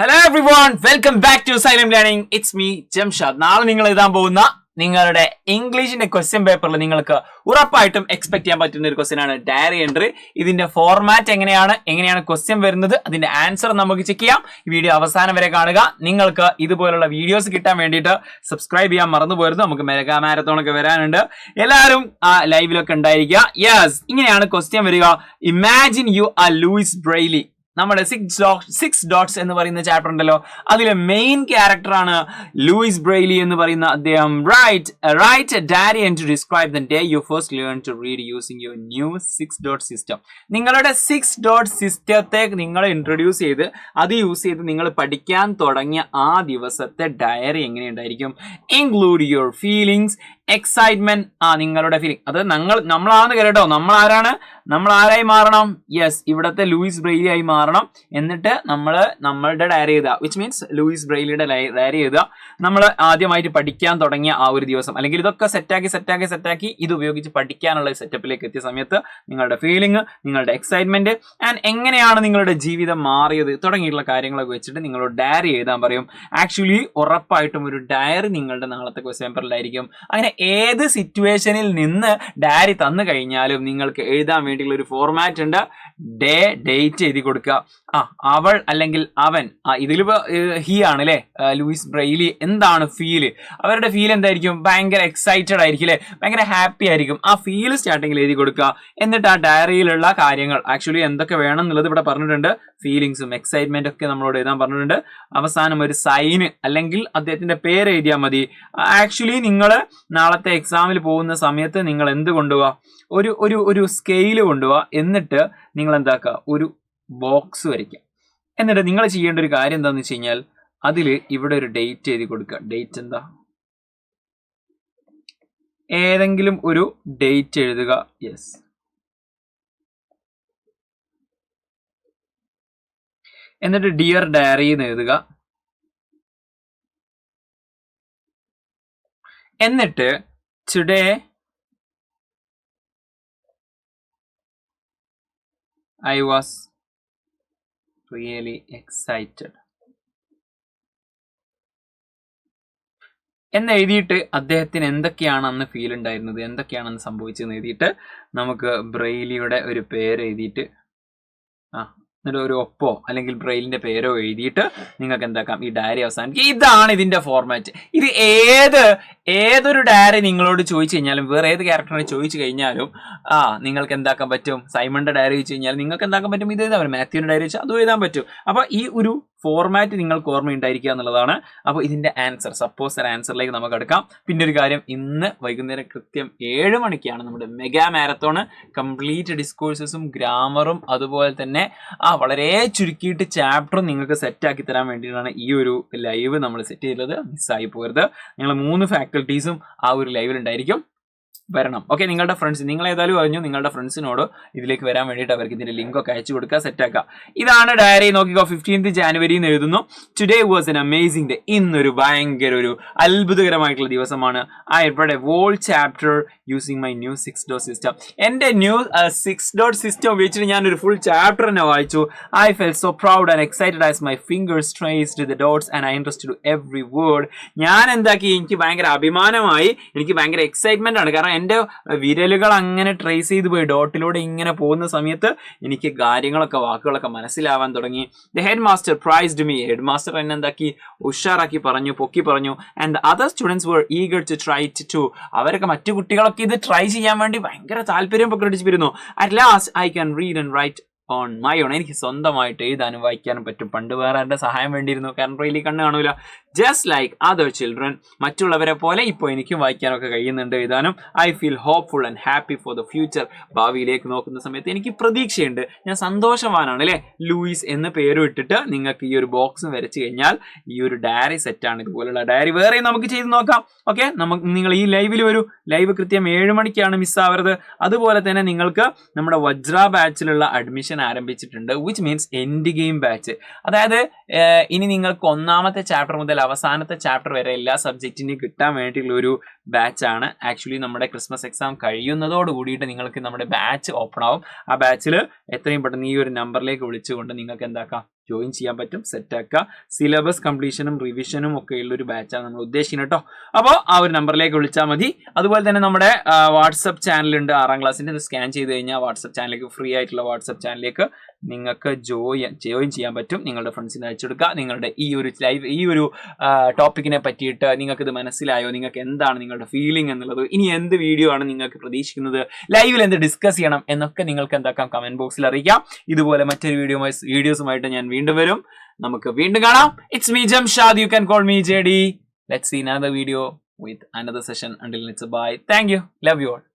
Hello everyone, welcome back to silent learning. It's me Jamshad. നാളെ നിങ്ങൾ എഴുതാൻ പോകുന്ന നിങ്ങളുടെ ഇംഗ്ലീഷിന്റെ ക്വസ്റ്റ്യൻ പേപ്പറിൽ നിങ്ങൾക്ക് ഉറപ്പായിട്ടും എക്സ്പെക്ട് ചെയ്യാൻ പറ്റുന്ന ഒരു ക്വസ്റ്റ്യൻ ആണ് ഡയറി എൻട്രി. ഇതിന്റെ ഫോർമാറ്റ് എങ്ങനെയാണ് ക്വസ്റ്റ്യൻ വരുന്നത്, അതിന്റെ ആൻസർ നമുക്ക് ചെക്ക് ചെയ്യാം. ഈ വീഡിയോ അവസാനം വരെ കാണുക. നിങ്ങൾക്ക് ഇതുപോലുള്ള വീഡിയോസ് കിട്ടാൻ വേണ്ടിയിട്ട് സബ്സ്ക്രൈബ് ചെയ്യാൻ മറന്നു പോരുത്. നമുക്ക് മെഗാ മാരത്തോൺ ഒക്കെ വരാനുണ്ട്. എല്ലാവരും ആ ലൈവിലൊക്കെ ഉണ്ടായിരിക്കുക. യെസ്, ഇങ്ങനെയാണ് ക്വസ്റ്റ്യൻ വരിക. Imagine you are Louis Braille. നമ്മുടെ സിക്സ് ഡോട്ട്സ് എന്ന് പറയുന്ന ചാപ്റ്റർ ഉണ്ടല്ലോ, അതിലെ മെയിൻ ക്യാരക്ടർ ആണ് ലൂയിസ് ബ്രെയ്ലി എന്ന് പറയുന്ന അദ്ദേഹം. Write a diary and to describe the day you first learn to read using your new 6 dot system. നിങ്ങളുടെ 6 ഡോട്ട് സിസ്റ്റത്തെ നിങ്ങൾ ഇൻട്രൊഡ്യൂസ് ചെയ്ത് അത് യൂസ് ചെയ്ത് നിങ്ങൾ പഠിക്കാൻ തുടങ്ങിയ ആ ദിവസത്തെ ഡയറി എങ്ങനെയുണ്ടായിരിക്കും? Include your feelings, excitement. നിങ്ങളുടെ ഫീലിംഗ് അത് നമ്മളാണ് കേട്ടോ. നമ്മൾ ആരായി മാറണം? യെസ്, ഇവിടത്തെ ലൂയിസ് ബ്രെയ്ലി ആയി മാറണം. എന്നിട്ട് നമ്മളുടെ ഡയറി എഴുതുക, വിച്ച് മീൻസ് ലൂയിസ് ബ്രെയ്ലിയുടെ ഡയറി എഴുതുക. നമ്മൾ ആദ്യമായിട്ട് പഠിക്കാൻ തുടങ്ങിയ ആ ഒരു ദിവസം, അല്ലെങ്കിൽ ഇതൊക്കെ സെറ്റാക്കി ഇത് ഉപയോഗിച്ച് പഠിക്കാനുള്ള സെറ്റപ്പിലേക്ക് എത്തിയ സമയത്ത് നിങ്ങളുടെ ഫീലിംഗ്, നിങ്ങളുടെ എക്സൈറ്റ്മെന്റ് ആൻഡ് എങ്ങനെയാണ് നിങ്ങളുടെ ജീവിതം മാറിയത് തുടങ്ങിയിട്ടുള്ള കാര്യങ്ങളൊക്കെ വെച്ചിട്ട് നിങ്ങളോട് ഡയറി എഴുതാൻ പറയും. ആക്ച്വലി ഉറപ്പായിട്ടും ഒരു ഡയറി നിങ്ങളുടെ നാളത്തെ ക്വസ്റ്റ്യൻ പേപ്പറിലായിരിക്കും. അങ്ങനെ ഏത് സിറ്റുവേഷനിൽ നിന്ന് ഡയറി തന്നു കഴിഞ്ഞാലും നിങ്ങൾക്ക് എഴുതാൻ വേണ്ടിയുള്ള ഒരു ഫോർമാറ്റ് ഉണ്ട്. ഡേറ്റ് എഴുതി കൊടുക്കുക. അവൾ അല്ലെങ്കിൽ അവൻ, ഇതിലിപ്പോ ഹി ആണ് അല്ലെ, ലൂയിസ് ബ്രെയ്ലി. എന്താണ് ഫീല്? അവരുടെ ഫീൽ എന്തായിരിക്കും? ഭയങ്കര എക്സൈറ്റഡ് ആയിരിക്കും അല്ലെ, ഭയങ്കര ഹാപ്പി ആയിരിക്കും. ആ ഫീൽ സ്റ്റാർട്ടിങ്ങിൽ എഴുതി കൊടുക്കുക. എന്നിട്ട് ആ ഡയറിയിലുള്ള കാര്യങ്ങൾ ആക്ച്വലി എന്തൊക്കെ വേണം എന്നുള്ളത് ഇവിടെ പറഞ്ഞിട്ടുണ്ട്. ഫീലിങ്സും എക്സൈറ്റ്മെന്റ് ഒക്കെ നമ്മളോട് എഴുതാൻ പറഞ്ഞിട്ടുണ്ട്. അവസാനം ഒരു സൈന് അല്ലെങ്കിൽ അദ്ദേഹത്തിന്റെ പേര് എഴുതിയാൽ മതി. ആക്ച്വലി നിങ്ങൾ നാളത്തെ എക്സാമിൽ പോകുന്ന സമയത്ത് നിങ്ങൾ എന്ത് കൊണ്ടുപോവാ? ഒരു സ്കെയില് കൊണ്ടുപോവാ. എന്നിട്ട് നിങ്ങൾ എന്താക്കുക? ഒരു ബോക്സ് വരയ്ക്കുക. എന്നിട്ട് നിങ്ങൾ ചെയ്യേണ്ട ഒരു കാര്യം എന്താണെന്ന് വെച്ച് കഴിഞ്ഞാൽ അതിൽ ഇവിടെ ഒരു ഡേറ്റ് എഴുതി കൊടുക്കുക. ഡേറ്റ് എന്താ? ഏതെങ്കിലും ഒരു ഡേറ്റ് എഴുതുക. യെസ്, എന്നിട്ട് ഡിയർ ഡയറി എന്ന് എഴുതുക. എന്നിട്ട് today I was really excited എന്ന് എഴുതിയിട്ട് അദ്ദേഹത്തിന് എന്തൊക്കെയാണ് അന്ന് ഫീൽ ഉണ്ടായിരുന്നത്, എന്തൊക്കെയാണെന്ന് സംഭവിച്ചതെന്ന് എഴുതിയിട്ട് നമുക്ക് ബ്രെയ്ലിയുടെ ഒരു പേര് എഴുതിയിട്ട് എന്നിട്ട് ഒരു ഒപ്പോ അല്ലെങ്കിൽ ബ്രെയിലിന്റെ പേരോ എഴുതിയിട്ട് നിങ്ങൾക്ക് എന്താക്കാം, ഈ ഡയറി അവസാനിക്കുക. ഇതാണ് ഇതിന്റെ ഫോർമാറ്റ്. ഇത് ഏതൊരു ഡയറി നിങ്ങളോട് ചോദിച്ചു കഴിഞ്ഞാലും, വേറെ ഏത് ക്യാരക്ടറിനെ ചോദിച്ചു കഴിഞ്ഞാലും നിങ്ങൾക്ക് എന്താക്കാൻ പറ്റും? സൈമണിന്റെ ഡയറി ചോദിച്ചു കഴിഞ്ഞാൽ നിങ്ങൾക്ക് എന്താക്കാൻ പറ്റും? ഇത് എഴുതാൻ പറ്റും. മാത്യുവിന്റെ ഡയറി വെച്ചാൽ അതും എഴുതാൻ പറ്റും. അപ്പൊ ഈ ഒരു ഫോർമാറ്റ് നിങ്ങൾക്ക് ഓർമ്മയുണ്ടായിരിക്കുക എന്നുള്ളതാണ്. അപ്പോൾ ഇതിന്റെ ആൻസർ, സപ്പോസ് ഒരു ആൻസറിലേക്ക് നമുക്ക് എടുക്കാം. പിന്നെ ഒരു കാര്യം, ഇന്ന് വൈകുന്നേരം കൃത്യം 7 മണിക്കാണ് നമ്മുടെ മെഗാ മാരത്തോണ്. കംപ്ലീറ്റ് ഡിസ്കോഴ്സസും ഗ്രാമറും അതുപോലെ തന്നെ വളരെ ചുരുക്കിയിട്ട് ചാപ്റ്ററും നിങ്ങൾക്ക് സെറ്റാക്കി തരാൻ വേണ്ടിയിട്ടാണ് ഈ ഒരു ലൈവ് നമ്മൾ സെറ്റ് ചെയ്തത്. മിസ്സായി പോകരുത്. ഞങ്ങൾ 3 ഫാക്കൽറ്റീസും ആ ഒരു ലൈവിലുണ്ടായിരിക്കും. വരണം. ഓക്കെ, നിങ്ങളുടെ ഫ്രണ്ട്സ്, നിങ്ങൾ ഏതായാലും അറിഞ്ഞു, നിങ്ങളുടെ ഫ്രണ്ട്സിനോട് ഇതിലേക്ക് വരാൻ വേണ്ടിയിട്ട് അവർക്ക് ഇതിന്റെ ലിങ്ക് ഒക്കെ അയച്ചു കൊടുക്കുക, സെറ്റാക്കുക. ഇതാണ് ഡയറി. നോക്കിക്കോ, 15th January എന്ന് എഴുതുന്നു. Today was an amazing day. ഇന്നൊരു ഭയങ്കര ഒരു അത്ഭുതകരമായിട്ടുള്ള ദിവസമാണ്. I read a whole chapter using my new 6 dot system. എൻ്റെ ന്യൂ 6 ഡോട്ട് സിസ്റ്റം ഉപയോഗിച്ചിട്ട് ഞാനൊരു ഫുൾ ചാപ്റ്റർ തന്നെ വായിച്ചു. I fell so proud and excited as my fingers traced the dots and I interested every word. ഞാൻ എന്താക്കി, എനിക്ക് ഭയങ്കര അഭിമാനമായി, എനിക്ക് ഭയങ്കര എക്സൈറ്റ്മെന്റ് ആണ്. കാരണം എൻ്റെ വിരലുകൾ അങ്ങനെ ട്രേസ് ചെയ്ത് പോയി ഡോട്ടിലൂടെ ഇങ്ങനെ പോകുന്ന സമയത്ത് എനിക്ക് കാര്യങ്ങളൊക്കെ, വാക്കുകളൊക്കെ മനസ്സിലാവാൻ തുടങ്ങി. The headmaster praised me. Headmaster എന്നെ എന്താക്കി, ഉഷാറാക്കി പറഞ്ഞു, പൊക്കി പറഞ്ഞു. And other students were eager to try to. അവരൊക്കെ, മറ്റു കുട്ടികളൊക്കെ ഇത് ട്രൈ ചെയ്യാൻ വേണ്ടി ഭയങ്കര താല്പര്യം പ്രകടിപ്പിച്ചിരുന്നു. At last I can read and write on my own. എനിക്ക് സ്വന്തമായിട്ട് എഴുതാനും വായിക്കാനും പറ്റും. പണ്ട് വേറെ ആരുടെ സഹായം വേണ്ടിയിരുന്നു, കാരണം റെയിലി കണ്ണ് കാണൂല. ജസ്റ്റ് ലൈക്ക് അതർ ചിൽഡ്രൻ, മറ്റുള്ളവരെ പോലെ ഇപ്പോൾ എനിക്കും വായിക്കാനൊക്കെ കഴിയുന്നുണ്ട്, എഴുതാനും. I feel hopeful and happy for the future. ഭാവിയിലേക്ക് നോക്കുന്ന സമയത്ത് എനിക്ക് പ്രതീക്ഷയുണ്ട്, ഞാൻ സന്തോഷവാനാണ് അല്ലേ. ലൂയിസ് എന്ന് പേരും ഇട്ടിട്ട് നിങ്ങൾക്ക് ഈ ഒരു ബോക്സ് വരച്ചു കഴിഞ്ഞാൽ ഈ ഒരു ഡയറി സെറ്റാണ്. ഇതുപോലുള്ള ഡയറി വേറെ നമുക്ക് ചെയ്ത് നോക്കാം. ഓക്കെ, നിങ്ങൾ ഈ ലൈവിൽ വരൂ. ലൈവ് കൃത്യം 7 മണിക്കാണ്, മിസ്സാവരുത്. അതുപോലെ തന്നെ നിങ്ങൾക്ക് നമ്മുടെ വജ്ര ബാച്ചിലുള്ള അഡ്മിഷൻ ആരംഭിച്ചിട്ടുണ്ട്, which means end game batch. അതായത് ഇനി നിങ്ങൾക്ക് 1ാമത്തെ ചാപ്റ്റർ മുതൽ അവസാനത്തെ ചാപ്റ്റർ വരെ എല്ലാ സബ്ജക്റ്റിനും കിട്ടാൻ വേണ്ടിയിട്ടുള്ള ഒരു ബാച്ചാണ്. ആക്ച്വലി നമ്മുടെ ക്രിസ്മസ് എക്സാം കഴിയുന്നതോട് കൂടിയിട്ട് നിങ്ങൾക്ക് നമ്മുടെ ബാച്ച് ഓപ്പൺ ആവും. ആ ബാച്ചിൽ എത്രയും പെട്ടെന്ന് ഈ ഒരു നമ്പറിലേക്ക് വിളിച്ചുകൊണ്ട് നിങ്ങൾക്ക് എന്താക്കാം, ജോയിൻ ചെയ്യാൻ പറ്റും. സെറ്റാക്കുക. സിലബസ് കംപ്ലീഷനും റിവിഷനും ഒക്കെ ഉള്ളൊരു ബാച്ചാണ് നമ്മൾ ഉദ്ദേശിക്കുന്നത് കേട്ടോ. അപ്പോൾ ആ ഒരു നമ്പറിലേക്ക് വിളിച്ചാൽ മതി. അതുപോലെ തന്നെ നമ്മുടെ വാട്സപ്പ് ചാനലുണ്ട് 6ാം ക്ലാസ്സിൻ്റെ. ഇത് സ്കാൻ ചെയ്ത് കഴിഞ്ഞാൽ വാട്സപ്പ് ചാനലിലേക്ക് ഫ്രീ ആയിട്ടുള്ള വാട്സപ്പ് ചാനലിലേക്ക് നിങ്ങൾക്ക് ജോയിൻ ചെയ്യാൻ പറ്റും. നിങ്ങളുടെ ഫ്രണ്ട്സിന് അയച്ചെടുക്കുക. നിങ്ങളുടെ ഈ ഒരു ടോപ്പിക്കിനെ പറ്റിയിട്ട് നിങ്ങൾക്ക് ഇത് മനസ്സിലായോ, നിങ്ങൾക്ക് എന്താണ് നിങ്ങളുടെ ഫീലിംഗ് എന്നുള്ളത്, ഇനി എന്ത് വീഡിയോ ആണ് നിങ്ങൾക്ക് പ്രതീക്ഷിക്കുന്നത്, ലൈവിൽ എന്ത് ഡിസ്കസ് ചെയ്യണം എന്നൊക്കെ നിങ്ങൾക്ക് എന്താക്കാം കമന്റ് ബോക്സിൽ അറിയിക്കാം. ഇതുപോലെ മറ്റൊരു വീഡിയോസുമായിട്ട് ഞാൻ വീണ്ടും വരും. നമുക്ക് വീണ്ടും കാണാം. It's me Jamshad, you can call me JD. Let's see another video with another session. Until it's a bye. Thank you. Love you all.